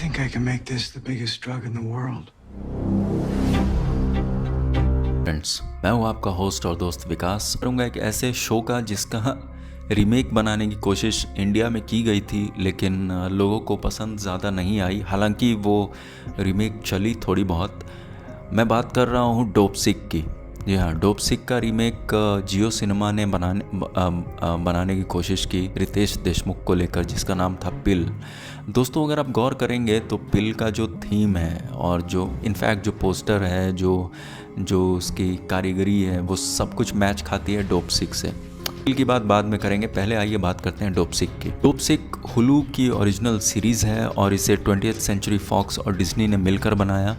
think I can make this the biggest drug in the world. Friends, मैं हूँ आपका host और दोस्त विकास। करूँगा एक ऐसे शो का जिसका रीमेक बनाने की कोशिश इंडिया में की गई थी, लेकिन लोगों को पसंद ज़्यादा नहीं आई। हालांकि वो रीमेक चली थोड़ी बहुत। मैं बात कर रहा हूँ डोपसिक की। जी हाँ, डोपसिक का रीमेक जियो सिनेमा ने बनाने की कोशिश की रितेश देशमुख को लेकर, जिसका नाम था पिल। दोस्तों, अगर आप गौर करेंगे तो पिल का जो थीम है और जो इनफैक्ट जो पोस्टर है, जो उसकी कारीगरी है, वो सब कुछ मैच खाती है डोपसिक से। पिल की बात बाद में करेंगे, पहले आइए बात करते हैं डोपसिक की। डोपसिक हुलू की ओरिजिनल सीरीज़ है और इसे 20th सेंचुरी फॉक्स और डिज्नी ने मिलकर बनाया।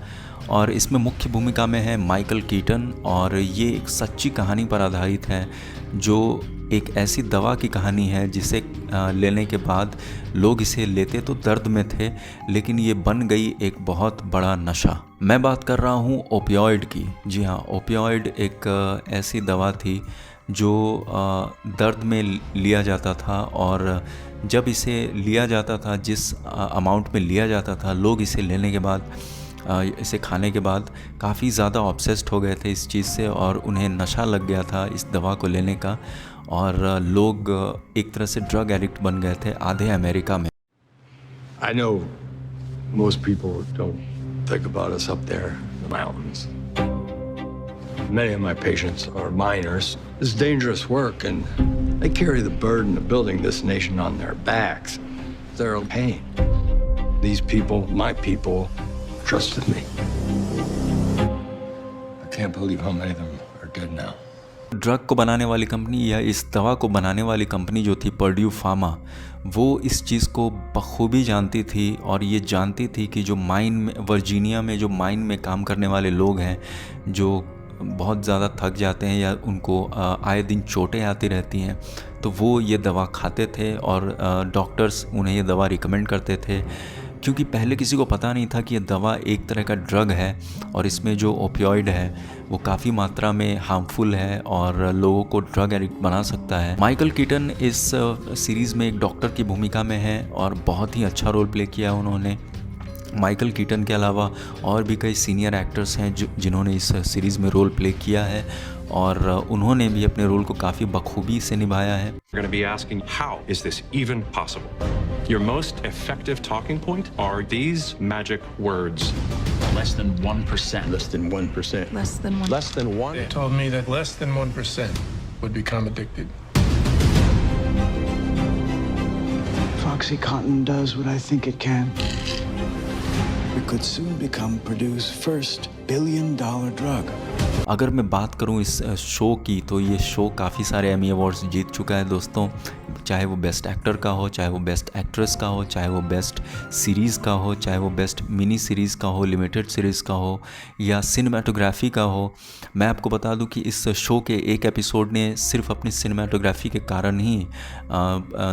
और इसमें मुख्य भूमिका में है माइकल कीटन और ये एक सच्ची कहानी पर आधारित है, जो एक ऐसी दवा की कहानी है जिसे लेने के बाद लोग इसे लेते तो दर्द में थे, लेकिन ये बन गई एक बहुत बड़ा नशा। मैं बात कर रहा हूँ ओपियोइड की। जी हाँ, ओपियोइड एक ऐसी दवा थी जो दर्द में लिया जाता था, और जब इसे लिया जाता था, जिस अमाउंट में लिया जाता था, लोग इसे लेने के बाद, इसे खाने के बाद काफ़ी ज़्यादा ऑब्सेस्ड हो गए थे इस चीज़ से, और उन्हें नशा लग गया था इस दवा को लेने का, और लोग एक तरह से ड्रग एडिक्ट बन गए थे आधे अमेरिका में। I know most people don't think about us up there in the mountains. Many of my patients are miners. It's dangerous work, and they carry the burden of building this nation on their backs. They're in pain. These people, my people, trusted me. I can't believe how many of them are dead now. Drug को बनाने वाली company या इस दवा को बनाने वाली company जो थी पर्ड्यू फार्मा, वो इस चीज़ को बखूबी जानती थी, और ये जानती थी कि जो माइन में, वर्जीनिया में जो माइन में काम करने वाले लोग हैं, जो बहुत ज़्यादा थक जाते हैं या उनको आए दिन चोटें आती रहती हैं, तो वो ये दवा खाते थे, और डॉक्टर्स उन्हें ये दवा रिकमेंड करते थे, क्योंकि पहले किसी को पता नहीं था कि ये दवा एक तरह का ड्रग है, और इसमें जो ओपियोइड है वो काफ़ी मात्रा में हार्मफुल है और लोगों को ड्रग एडिक्ट बना सकता है। माइकल कीटन इस सीरीज़ में एक डॉक्टर की भूमिका में है और बहुत ही अच्छा रोल प्ले किया उन्होंने। माइकल कीटन के अलावा और भी कई सीनियर एक्टर्स हैं जिन्होंने इस सीरीज़ में रोल प्ले किया है, और उन्होंने भी अपने रोल को काफ़ी बखूबी से निभाया है। We're going to be asking, how is this even possible? Your most effective talking point are these magic words. Less than 1%. Less than 1%. Less than 1. Less than 1? They told me that less than 1% would become addicted. Foxycontin does what I think it can. It could soon become Purdue's first billion-dollar drug. अगर मैं बात करूं इस show की, तो ये show काफ़ी सारे एमी अवार्ड्स जीत चुका है दोस्तों, चाहे वो बेस्ट एक्टर का हो, चाहे वो बेस्ट एक्ट्रेस का हो, चाहे वो बेस्ट सीरीज़ का हो, चाहे वो बेस्ट मिनी सीरीज़ का हो, लिमिटेड सीरीज़ का हो, या सिनेमाटोग्राफी का हो। मैं आपको बता दूं कि इस शो के एक एपिसोड ने सिर्फ अपनी सिनेमाटोग्राफी के कारण ही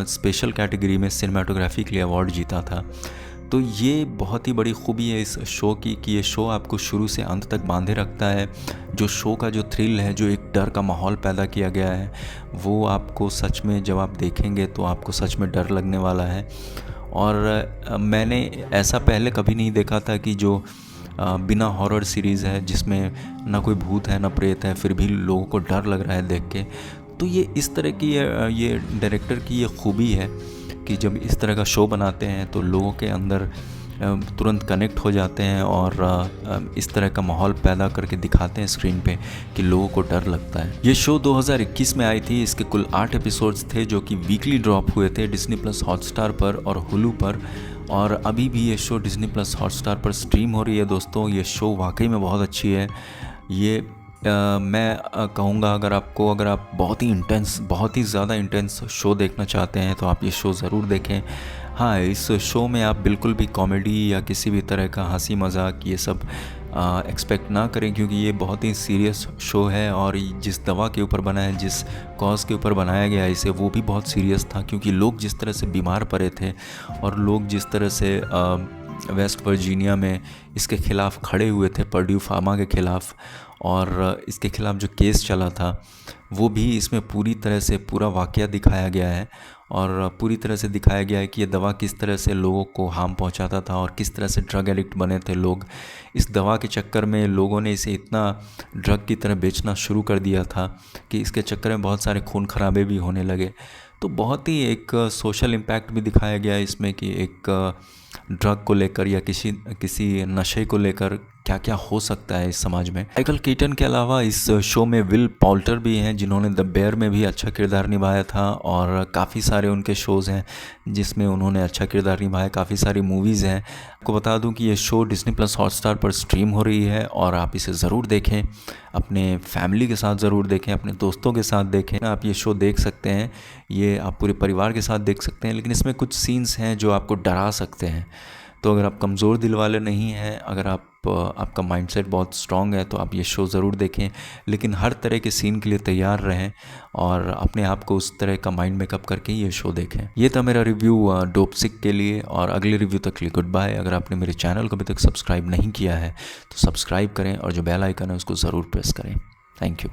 स्पेशल कैटेगरी में सिनेमाटोग्राफी के लिए अवार्ड जीता था। तो ये बहुत ही बड़ी खूबी है इस शो की कि ये शो आपको शुरू से अंत तक बांधे रखता है। जो शो का जो थ्रिल है, जो एक डर का माहौल पैदा किया गया है, वो आपको सच में जब आप देखेंगे तो आपको सच में डर लगने वाला है। और मैंने ऐसा पहले कभी नहीं देखा था कि जो बिना हॉरर सीरीज़ है, जिसमें ना कोई भूत है ना प्रेत है, फिर भी लोगों को डर लग रहा है देख के। तो ये इस तरह की ये डायरेक्टर की ये खूबी है कि जब इस तरह का शो बनाते हैं तो लोगों के अंदर तुरंत कनेक्ट हो जाते हैं, और इस तरह का माहौल पैदा करके दिखाते हैं स्क्रीन पे कि लोगों को डर लगता है। ये शो 2021 में आई थी। इसके कुल 8 एपिसोड्स थे जो कि वीकली ड्रॉप हुए थे डिज्नी प्लस हॉटस्टार पर और हुलू पर, और अभी भी ये शो डिज्नी प्लस हॉटस्टार पर स्ट्रीम हो रही है। दोस्तों, ये शो वाकई में बहुत अच्छी है। ये मैं कहूँगा अगर आप बहुत ही ज़्यादा इंटेंस शो देखना चाहते हैं तो आप ये शो ज़रूर देखें। हाँ, इस शो में आप बिल्कुल भी कॉमेडी या किसी भी तरह का हंसी मजाक ये सब एक्सपेक्ट ना करें, क्योंकि ये बहुत ही सीरियस शो है, और जिस दवा के ऊपर बना है, जिस कॉज के ऊपर बनाया गया है इसे, वो भी बहुत सीरियस था। क्योंकि लोग जिस तरह से बीमार पड़े थे और लोग जिस तरह से वेस्ट वर्जीनिया में इसके ख़िलाफ़ खड़े हुए थे, पर्ड्यू फार्मा के ख़िलाफ़, और इसके ख़िलाफ़ जो केस चला था वो भी इसमें पूरी तरह से पूरा वाक़या दिखाया गया है। और पूरी तरह से दिखाया गया है कि ये दवा किस तरह से लोगों को हार्म पहुंचाता था और किस तरह से ड्रग एडिक्ट बने थे लोग। इस दवा के चक्कर में लोगों ने इसे इतना ड्रग की तरह बेचना शुरू कर दिया था कि इसके चक्कर में बहुत सारे खून खराबे भी होने लगे। तो बहुत ही एक सोशल इम्पैक्ट भी दिखाया गया है इसमें कि एक ड्रग को लेकर या किसी नशे को लेकर क्या क्या हो सकता है इस समाज में। माइकल कीटन के अलावा इस शो में विल पॉल्टर भी हैं जिन्होंने द बेयर में भी अच्छा किरदार निभाया था, और काफ़ी सारे उनके शोज़ हैं जिसमें उन्होंने अच्छा किरदार निभाया। काफ़ी सारी मूवीज़ हैं। आपको बता दूं कि ये शो डिज्नी प्लस हॉटस्टार पर स्ट्रीम हो रही है और आप इसे ज़रूर देखें, अपने फैमिली के साथ ज़रूर देखें, अपने दोस्तों के साथ देखें। आप ये शो देख सकते हैं, ये आप पूरे परिवार के साथ देख सकते हैं, लेकिन इसमें कुछ सीन्स हैं जो आपको डरा सकते हैं। तो अगर आप कमज़ोर दिल वाले नहीं हैं, अगर आपका माइंडसेट बहुत स्ट्रांग है तो आप ये शो ज़रूर देखें, लेकिन हर तरह के सीन के लिए तैयार रहें और अपने आप को उस तरह का माइंड मेकअप करके ये शो देखें। ये था मेरा रिव्यू डोपसिक के लिए, और अगले रिव्यू तक के लिए गुड बाय। अगर आपने मेरे चैनल को अभी तक सब्सक्राइब नहीं किया है तो सब्सक्राइब करें और जो बेल आइकन है उसको ज़रूर प्रेस करें। Thank you.